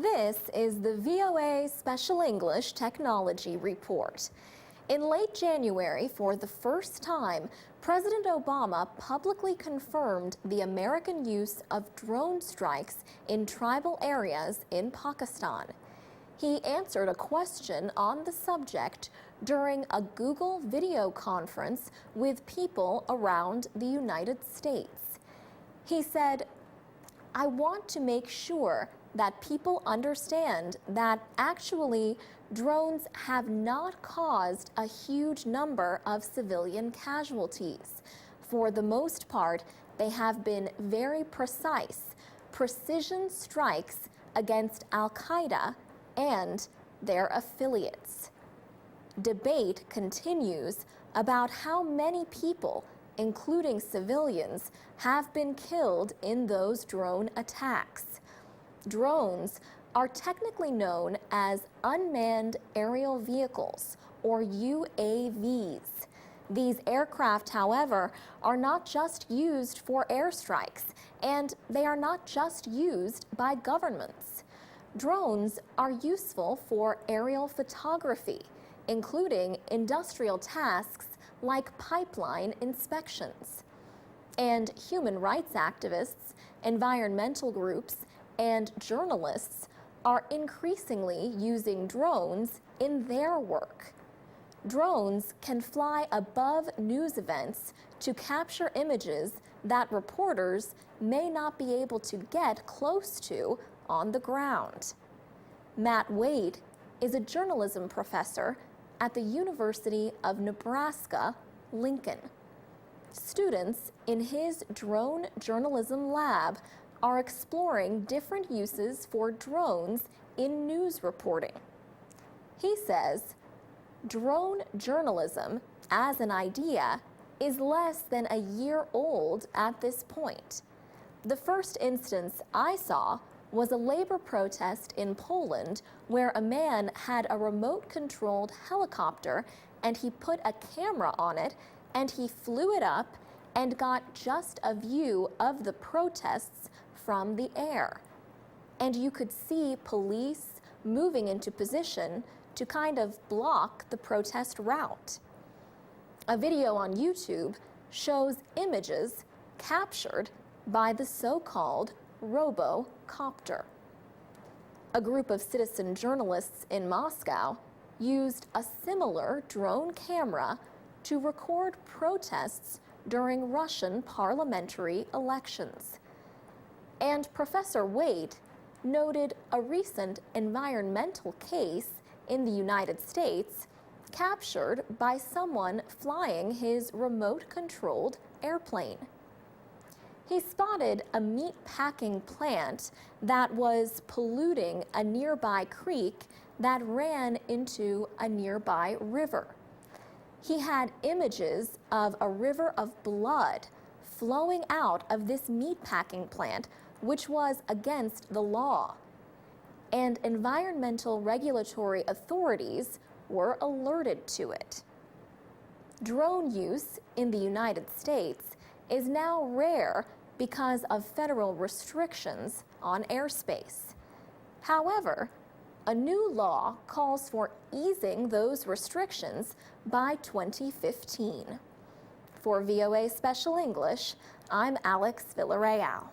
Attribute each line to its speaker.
Speaker 1: This is the VOA Special English Technology Report. In late January, for the first time, President Obama publicly confirmed the American use of drone strikes in tribal areas in Pakistan. He answered a question on the subject during a Google video conference with people around the United States. He said, "I want to make sure that people understand that actually drones have not caused a huge number of civilian casualties. For the most part, they have been very precise, precision strikes against Al-Qaeda and their affiliates." Debate continues about how many people, including civilians, have been killed in those drone attacks. Drones are technically known as unmanned aerial vehicles, or UAVs. These aircraft, however, are not just used for airstrikes, and they are not just used by governments. Drones are useful for aerial photography, including industrial tasks like pipeline inspections. And human rights activists, environmental groups, and journalists are increasingly using drones in their work. Drones can fly above news events to capture images that reporters may not be able to get close to on the ground. Matt Wade is a journalism professor at the University of Nebraska, Lincoln. Students in his drone journalism lab are exploring different uses for drones in news reporting. He says, "Drone journalism, as an idea, is less than a year old at this point. The first instance I saw was a labor protest in Poland where a man had a remote-controlled helicopter and he put a camera on it and he flew it up and got just a view of the protests from the air. And you could see police moving into position to kind of block the protest route." A video on YouTube shows images captured by the so-called robocopter. A group of citizen journalists in Moscow used a similar drone camera to record protests during Russian parliamentary elections. And Professor Wade noted a recent environmental case in the United States captured by someone flying his remote-controlled airplane. He spotted a meat-packing plant that was polluting a nearby creek that ran into a nearby river. He had images of a river of blood flowing out of this meatpacking plant, which was against the law. And environmental regulatory authorities were alerted to it. Drone use in the United States is now rare because of federal restrictions on airspace. However, a new law calls for easing those restrictions by 2015. For VOA Special English, I'm Alex Villarreal.